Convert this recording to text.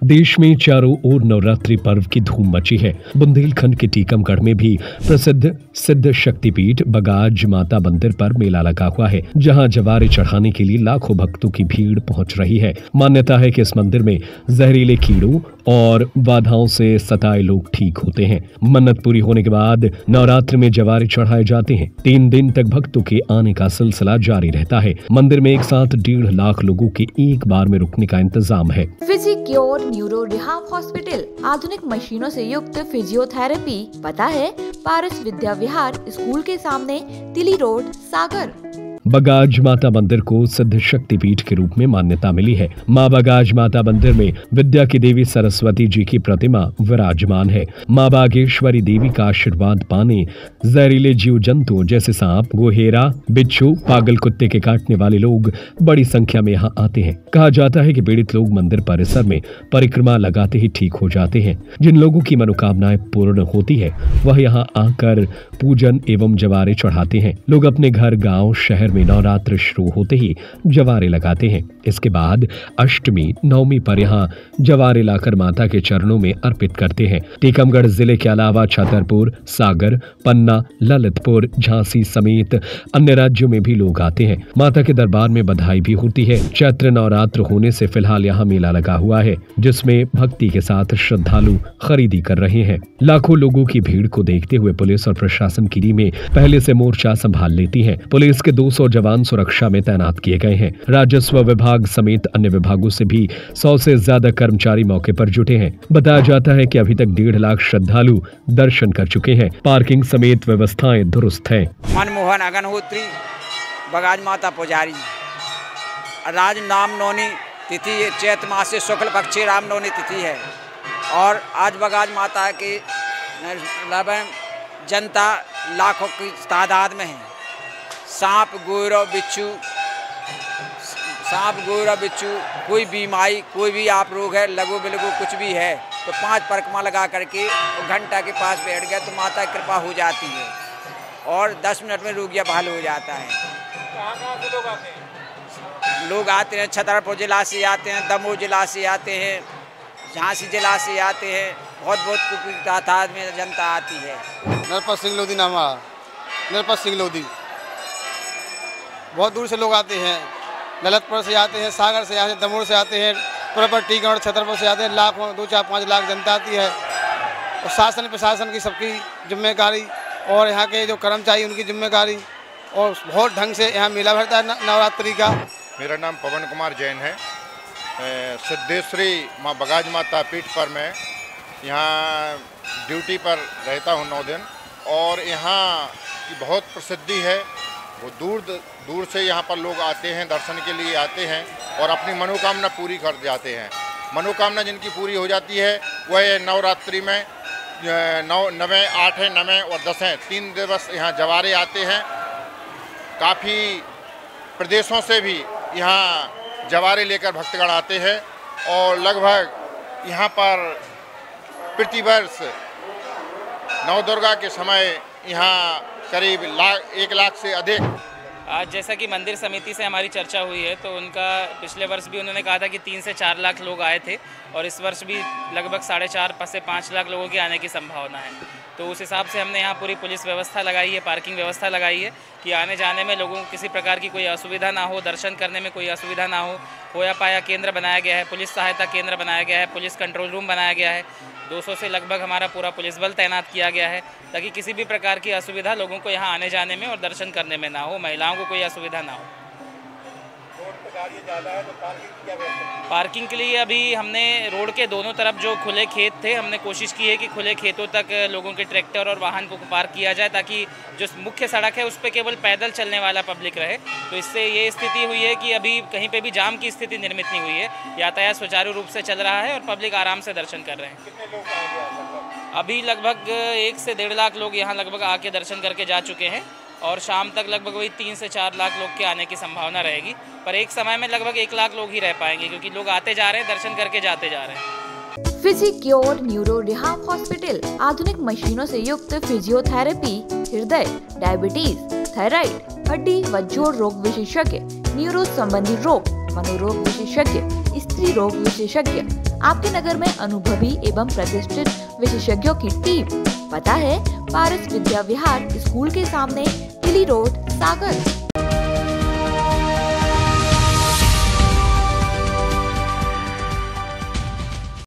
देश में चारों ओर नवरात्रि पर्व की धूम मची है। बुंदेलखंड के टीकमगढ़ में भी प्रसिद्ध सिद्ध शक्तिपीठ बगाज माता मंदिर पर मेला लगा हुआ है, जहां जवारे चढ़ाने के लिए लाखों भक्तों की भीड़ पहुंच रही है। मान्यता है कि इस मंदिर में जहरीले कीड़ों और बाधाओं से सताए लोग ठीक होते हैं। मन्नत पूरी होने के बाद नवरात्र में जवारे चढ़ाए जाते हैं। 3 दिन तक भक्तों के आने का सिलसिला जारी रहता है। मंदिर में एक साथ 1.5 लाख लोगों के एक बार में रुकने का इंतजाम है। फिजिक्योर न्यूरो रिहाब हॉस्पिटल, आधुनिक मशीनों से युक्त फिजियोथेरेपी। पता है पारस विद्या विहार स्कूल के सामने, तिली रोड, सागर। बगाज माता मंदिर को सिद्ध शक्तिपीठ के रूप में मान्यता मिली है। माँ बगाज माता मंदिर में विद्या की देवी सरस्वती जी की प्रतिमा विराजमान है। माँ बागेश्वरी देवी का आशीर्वाद पाने जहरीले जीव जंतु जैसे सांप, गोहेरा, बिच्छू, पागल कुत्ते के काटने वाले लोग बड़ी संख्या में यहाँ आते हैं। कहा जाता है कि पीड़ित लोग मंदिर परिसर में परिक्रमा लगाते ही ठीक हो जाते हैं। जिन लोगों की मनोकामनाएं पूर्ण होती है वह यहाँ आकर पूजन एवं जवारे चढ़ाते हैं। लोग अपने घर, गाँव, शहर में नवरात्र शुरू होते ही जवारे लगाते हैं। इसके बाद अष्टमी, नवमी पर यहाँ जवारे लाकर माता के चरणों में अर्पित करते हैं। टीकमगढ़ जिले के अलावा छतरपुर, सागर, पन्ना, ललितपुर, झांसी समेत अन्य राज्यों में भी लोग आते हैं। माता के दरबार में बधाई भी होती है। चैत्र नवरात्र होने से फिलहाल यहाँ मेला लगा हुआ है, जिसमें भक्ति के साथ श्रद्धालु खरीदी कर रहे हैं। लाखों लोगों की भीड़ को देखते हुए पुलिस और प्रशासन की टीमें पहले से मोर्चा संभाल लेती है। पुलिस के 200 जवान सुरक्षा में तैनात किए गए हैं। राजस्व विभाग समेत अन्य विभागों से भी 100 से ज्यादा कर्मचारी मौके पर जुटे हैं। बताया जाता है कि अभी तक 1.5 लाख श्रद्धालु दर्शन कर चुके हैं। पार्किंग समेत व्यवस्थाएं दुरुस्त हैं। मनमोहन अग्निहोत्री, बगाज माता पुजारी। राज राम नवमी तिथि चैत मास से शुक्ल पक्ष राम नवमी तिथि है और आज बगाज माता की जनता लाखों की तादाद में है। सांप, गोरा, बिच्छू, कोई बीमारी, कोई भी आप रोग है, लघु बिलघु कुछ भी है तो 5 परिक्रमा लगा करके घंटा के पास बैठ गया तो माता की कृपा हो जाती है और 10 मिनट में रोगिया बहाल हो जाता है। कहाँ से लोग आते हैं? लोग आते हैं, छतरपुर जिला से आते हैं, दमोह जिला से आते हैं, झांसी जिला से आते हैं। बहुत तादाद में जनता आती है। नरपत सिंह लोधी नाम है, नरपत सिंह लोधी। बहुत दूर से लोग आते हैं, ललितपुर से आते हैं, सागर से आते हैं, दमोह से आते हैं, प्रॉपर टीकमगढ़, छतरपुर से आते हैं। लाखों 2, 4, 5 लाख जनता आती है और शासन प्रशासन की सबकी जिम्मेदारी और यहाँ के जो कर्मचारी उनकी जिम्मेदारी और बहुत ढंग से यहाँ मेला भरता है नवरात्रि का। मेरा नाम पवन कुमार जैन है। सिद्धेश्वरी माँ बगाज माता पीठ पर मैं यहाँ ड्यूटी पर रहता हूँ 9 दिन और यहाँ की बहुत प्रसिद्धि है। वो दूर से यहाँ पर लोग आते हैं, दर्शन के लिए आते हैं और अपनी मनोकामना पूरी कर जाते हैं। मनोकामना जिनकी पूरी हो जाती है वह नवरात्रि में 9वें, 8वें, 9वें और 10वें 3 दिवस यहाँ जवारे आते हैं। काफ़ी प्रदेशों से भी यहाँ जवारे लेकर भक्तगण आते हैं और लगभग यहाँ पर प्रतिवर्ष नवदुर्गा के समय यहाँ करीब 1 लाख से अधिक। आज जैसा कि मंदिर समिति से हमारी चर्चा हुई है तो उनका पिछले वर्ष भी उन्होंने कहा था कि 3 से 4 लाख लोग आए थे और इस वर्ष भी लगभग 4.5 से 5 लाख लोगों के आने की संभावना है। तो उस हिसाब से हमने यहाँ पूरी पुलिस व्यवस्था लगाई है, पार्किंग व्यवस्था लगाई है कि आने जाने में लोगों को किसी प्रकार की कोई असुविधा ना हो, दर्शन करने में कोई असुविधा ना हो। खोया पाया केंद्र बनाया गया है, पुलिस सहायता केंद्र बनाया गया है, पुलिस कंट्रोल रूम बनाया गया है। 200 से लगभग हमारा पूरा पुलिस बल तैनात किया गया है ताकि किसी भी प्रकार की असुविधा लोगों को यहाँ आने जाने में और दर्शन करने में ना हो, महिलाओं को कोई असुविधा ना हो। पार्किंग के लिए अभी हमने रोड के दोनों तरफ जो खुले खेत थे, हमने कोशिश की है कि खुले खेतों तक लोगों के ट्रैक्टर और वाहन को पार्क किया जाए ताकि जो मुख्य सड़क है उस पर केवल पैदल चलने वाला पब्लिक रहे। तो इससे ये स्थिति हुई है कि अभी कहीं पे भी जाम की स्थिति निर्मित नहीं हुई है, यातायात सुचारू रूप से चल रहा है और पब्लिक आराम से दर्शन कर रहे हैं। कितने लोग आएंगे? अभी लगभग 1 से 1.5 लाख लोग यहाँ लगभग आके दर्शन करके जा चुके हैं और शाम तक लगभग वही 3 से 4 लाख लोग के आने की संभावना रहेगी। पर एक समय में लगभग 1 लाख लोग ही रह पाएंगे क्योंकि लोग आते जा रहे हैं, दर्शन करके जाते जा रहे हैं। फिजिक्योर न्यूरो रिहाब हॉस्पिटल, आधुनिक मशीनों से युक्त फिजियोथेरेपी, हृदय, डायबिटीज, थायराइड, हड्डी व जोड़ रोग विशेषज्ञ, न्यूरो संबंधी रोग, मनोरोग विशेषज्ञ, स्त्री रोग विशेषज्ञ, आपके नगर में अनुभवी एवं प्रतिष्ठित विशेषज्ञों की टीम। पता है पारस विद्या विहार स्कूल के सामने, तिली रोड, सागर।